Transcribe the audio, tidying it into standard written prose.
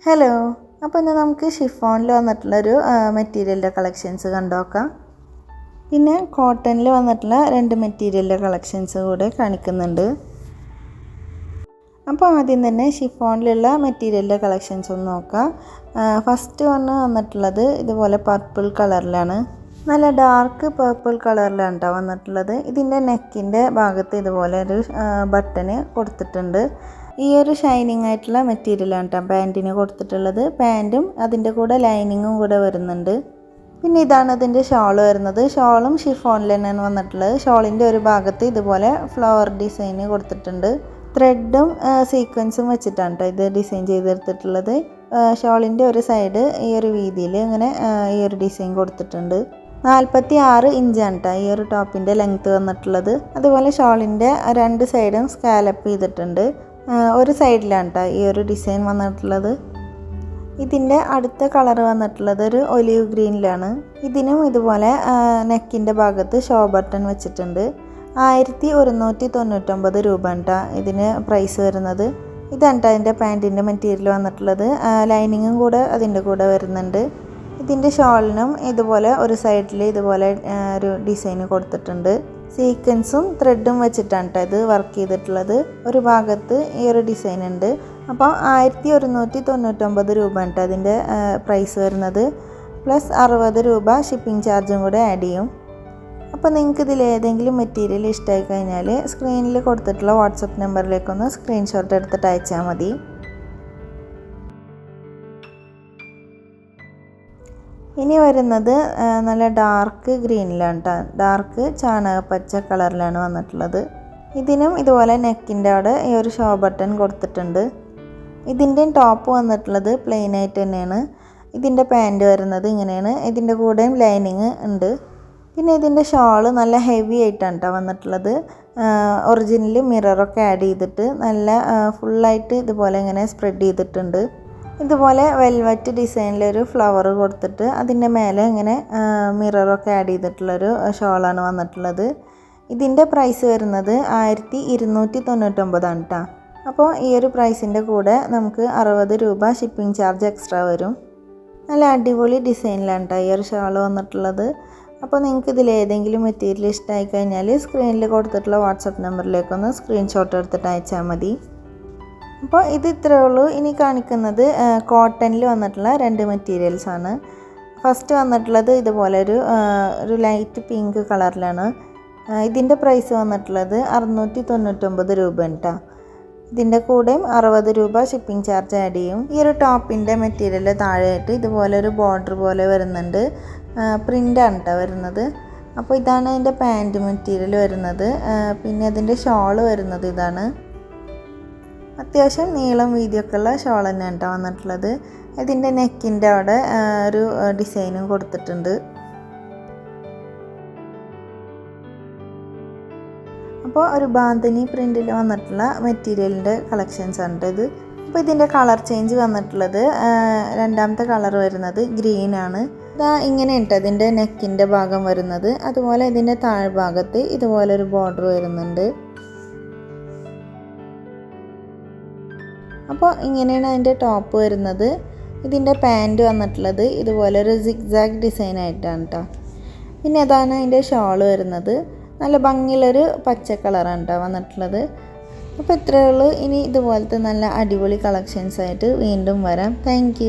Hello, അപ്പോൾ ഇന്ന് നമുക്ക് ഷിഫോണിൽ വന്നിട്ടുള്ളൊരു മെറ്റീരിയലിൻ്റെ കളക്ഷൻസ് കണ്ടുനോക്കാം. പിന്നെ കോട്ടണിൽ വന്നിട്ടുള്ള 2 മെറ്റീരിയലിൻ്റെ കളക്ഷൻസ് കൂടെ കാണിക്കുന്നുണ്ട്. അപ്പോൾ ആദ്യം തന്നെ ഷിഫോണിലുള്ള മെറ്റീരിയലിൻ്റെ കളക്ഷൻസ് ഒന്ന് നോക്കാം. ഫസ്റ്റ് വന്നിട്ടുള്ളത് ഇതുപോലെ പർപ്പിൾ കളറിലാണ്. നല്ല ഡാർക്ക് പർപ്പിൾ കളറിലാണ് കേട്ടോ വന്നിട്ടുള്ളത്. ഇതിൻ്റെ നെക്കിൻ്റെ ഭാഗത്ത് ഇതുപോലെ ഒരു ബട്ടന് കൊടുത്തിട്ടുണ്ട്. ഈ ഒരു ഷൈനിങ് ആയിട്ടുള്ള മെറ്റീരിയലാണ് കേട്ടോ പാൻറ്റിന് കൊടുത്തിട്ടുള്ളത്. പാൻറ്റും അതിൻ്റെ കൂടെ ലൈനിങ്ങും കൂടെ വരുന്നുണ്ട്. പിന്നെ ഇതാണ് അതിൻ്റെ ഷോൾ വരുന്നത്. ഷോളും ഷിഫോണിൽ തന്നെയാണ് വന്നിട്ടുള്ളത്. ഷോളിൻ്റെ ഒരു ഭാഗത്ത് ഇതുപോലെ ഫ്ലവർ ഡിസൈൻ കൊടുത്തിട്ടുണ്ട്. ത്രെഡും സീക്വൻസും വെച്ചിട്ടാണ് കേട്ടോ ഇത് ഡിസൈൻ ചെയ്തെടുത്തിട്ടുള്ളത്. ഷോളിൻ്റെ ഒരു സൈഡ് ഈ ഒരു വീതിയിൽ ഇങ്ങനെ ഈ ഒരു ഡിസൈൻ കൊടുത്തിട്ടുണ്ട്. 46 ഇഞ്ചാണ് കേട്ടോ ഈ ഒരു ടോപ്പിൻ്റെ ലെങ്ത്ത് വന്നിട്ടുള്ളത്. അതുപോലെ ഷോളിൻ്റെ 2 സൈഡും സ്കാലപ്പ് ചെയ്തിട്ടുണ്ട്. ഒരു സൈഡിലാണ് കേട്ടോ ഈ ഒരു ഡിസൈൻ വന്നിട്ടുള്ളത്. ഇതിൻ്റെ അടുത്ത കളർ വന്നിട്ടുള്ളത് ഒരു ഒലിവ് ഗ്രീനിലാണ്. ഇതിനും ഇതുപോലെ നെക്കിൻ്റെ ഭാഗത്ത് ഷോ ബട്ടൺ വെച്ചിട്ടുണ്ട്. 1199 രൂപയാണ് കേട്ടോ ഇതിന് പ്രൈസ് വരുന്നത്. ഇതാണ് കേട്ടോ അതിൻ്റെ പാൻറ്റിൻ്റെ മെറ്റീരിയൽ വന്നിട്ടുള്ളത്. ലൈനിങ്ങും കൂടെ അതിൻ്റെ കൂടെ വരുന്നുണ്ട്. ഇതിൻ്റെ ഷോളിനും ഇതുപോലെ ഒരു സൈഡിൽ ഇതുപോലെ ഒരു ഡിസൈൻ കൊടുത്തിട്ടുണ്ട്. സീക്വൻസും ത്രെഡും വെച്ചിട്ടാണ് കേട്ടോ ഇത് വർക്ക് ചെയ്തിട്ടുള്ളത്. ഒരു ഭാഗത്ത് ഈ ഒരു ഡിസൈൻ ഉണ്ട്. അപ്പോൾ 1199 രൂപയാണ് കേട്ടോ അതിൻ്റെ പ്രൈസ് വരുന്നത്. പ്ലസ് 60 രൂപ ഷിപ്പിംഗ് ചാർജും കൂടെ ആഡ് ചെയ്യും. അപ്പോൾ നിങ്ങൾക്ക് ഇതിൽ ഏതെങ്കിലും മെറ്റീരിയൽ ഇഷ്ടമായി കഴിഞ്ഞാൽ സ്ക്രീനിൽ കൊടുത്തിട്ടുള്ള വാട്സപ്പ് നമ്പറിലേക്കൊന്ന് സ്ക്രീൻഷോട്ട് എടുത്തിട്ട് അയച്ചാൽ മതി. ഇനി വരുന്നത് നല്ല ഡാർക്ക് ഗ്രീനിലാണ് കേട്ടോ. ഡാർക്ക് ചാണകപ്പച്ച കളറിലാണ് വന്നിട്ടുള്ളത്. ഇതിനും ഇതുപോലെ നെക്കിൻ്റെ അവിടെ ഈ ഒരു ഷോ ബട്ടൺ കൊടുത്തിട്ടുണ്ട്. ഇതിൻ്റെ ടോപ്പ് വന്നിട്ടുള്ളത് പ്ലെയിൻ ആയിട്ട് തന്നെയാണ്. ഇതിൻ്റെ പാൻറ് വരുന്നത് ഇങ്ങനെയാണ്. ഇതിൻ്റെ കൂടെയും ലൈനിങ് ഉണ്ട്. പിന്നെ ഇതിൻ്റെ ഷോള് നല്ല ഹെവി ആയിട്ടാണ് കേട്ടോ വന്നിട്ടുള്ളത്. ഒറിജിനൽ മിററൊക്കെ ആഡ് ചെയ്തിട്ട് നല്ല ഫുള്ളായിട്ട് ഇതുപോലെ ഇങ്ങനെ സ്പ്രെഡ് ചെയ്തിട്ടുണ്ട്. ഇതുപോലെ വെൽവെറ്റ് ഡിസൈനിലൊരു ഫ്ലവർ കൊടുത്തിട്ട് അതിൻ്റെ മേലെ ഇങ്ങനെ മിററൊക്കെ ആഡ് ചെയ്തിട്ടുള്ളൊരു ഷോളാണ് വന്നിട്ടുള്ളത്. ഇതിൻ്റെ പ്രൈസ് വരുന്നത് 1299 കേട്ടോ. അപ്പോൾ ഈ ഒരു പ്രൈസിൻ്റെ കൂടെ നമുക്ക് 60 രൂപ ഷിപ്പിംഗ് ചാർജ് എക്സ്ട്രാ വരും. നല്ല അടിപൊളി ഡിസൈനിലാണ് കേട്ടോ ഈ ഒരു ഷോൾ വന്നിട്ടുള്ളത്. അപ്പോൾ നിങ്ങൾക്ക് ഇതിൽ ഏതെങ്കിലും മെറ്റീരിയൽ ഇഷ്ടമായി കഴിഞ്ഞാൽ സ്ക്രീനിൽ കൊടുത്തിട്ടുള്ള വാട്സപ്പ് നമ്പറിലേക്കൊന്ന് സ്ക്രീൻഷോട്ട് എടുത്തിട്ട് അയച്ചാൽ മതി. അപ്പോൾ ഇത് ഇത്രയേ ഉള്ളൂ. ഇനി കാണിക്കുന്നത് കോട്ടണിൽ വന്നിട്ടുള്ള 2 മെറ്റീരിയൽസാണ്. ഫസ്റ്റ് വന്നിട്ടുള്ളത് ഇതുപോലെ ഒരു ലൈറ്റ് പിങ്ക് കളറിലാണ്. ഇതിൻ്റെ പ്രൈസ് വന്നിട്ടുള്ളത് 699 രൂപയാണ് കേട്ടോ. ഇതിൻ്റെ കൂടെയും 60 രൂപ ഷിപ്പിംഗ് ചാർജ് ആഡ് ചെയ്യും. ഈ ഒരു ടോപ്പിൻ്റെ മെറ്റീരിയൽ താഴെയായിട്ട് ഇതുപോലെ ഒരു ബോർഡർ പോലെ വരുന്നുണ്ട്. പ്രിൻ്റാണ് കേട്ടോ വരുന്നത്. അപ്പോൾ ഇതാണ് അതിൻ്റെ പാൻറ്റ് മെറ്റീരിയൽ വരുന്നത്. പിന്നെ അതിൻ്റെ ഷോള് വരുന്നത് ഇതാണ്. അത്യാവശ്യം നീളം വീതിയൊക്കെ ഉള്ള ഷോൾ തന്നെയാണ് കേട്ടോ വന്നിട്ടുള്ളത്. ഇതിൻ്റെ നെക്കിൻ്റെ അവിടെ ഒരു ഡിസൈനും കൊടുത്തിട്ടുണ്ട്. അപ്പോൾ ഒരു ബാന്തിനി പ്രിൻറ്റിൽ വന്നിട്ടുള്ള മെറ്റീരിയലിൻ്റെ കളക്ഷൻസ് ആണ് ഇത്. അപ്പോൾ ഇതിൻ്റെ കളർ ചേഞ്ച് വന്നിട്ടുള്ളത് രണ്ടാമത്തെ കളർ വരുന്നത് ഗ്രീനാണ്. ഇതാ ഇങ്ങനെയാണ് കേട്ടോ ഇതിൻ്റെ നെക്കിൻ്റെ ഭാഗം വരുന്നത്. അതുപോലെ ഇതിൻ്റെ താഴ്ഭാഗത്ത് ഇതുപോലൊരു ബോർഡർ വരുന്നുണ്ട്. അപ്പോൾ ഇങ്ങനെയാണ് അതിൻ്റെ ടോപ്പ് വരുന്നത്. ഇതിൻ്റെ പാൻറ് വന്നിട്ടുള്ളത് ഇതുപോലെ ഒരു സിഗ്സാഗ് ഡിസൈൻ ആയിട്ടാണ് കേട്ടോ. പിന്നെ അതാണ് അതിൻ്റെ ഷോൾ വരുന്നത്. നല്ല ഭംഗിയുള്ളൊരു പച്ച കളറാണ് കേട്ടോ വന്നിട്ടുള്ളത്. അപ്പോൾ ഇത്രയേ ഉള്ളൂ. ഇനി ഇതുപോലത്തെ നല്ല അടിപൊളി കളക്ഷൻസ് ആയിട്ട് വീണ്ടും വരാം. താങ്ക്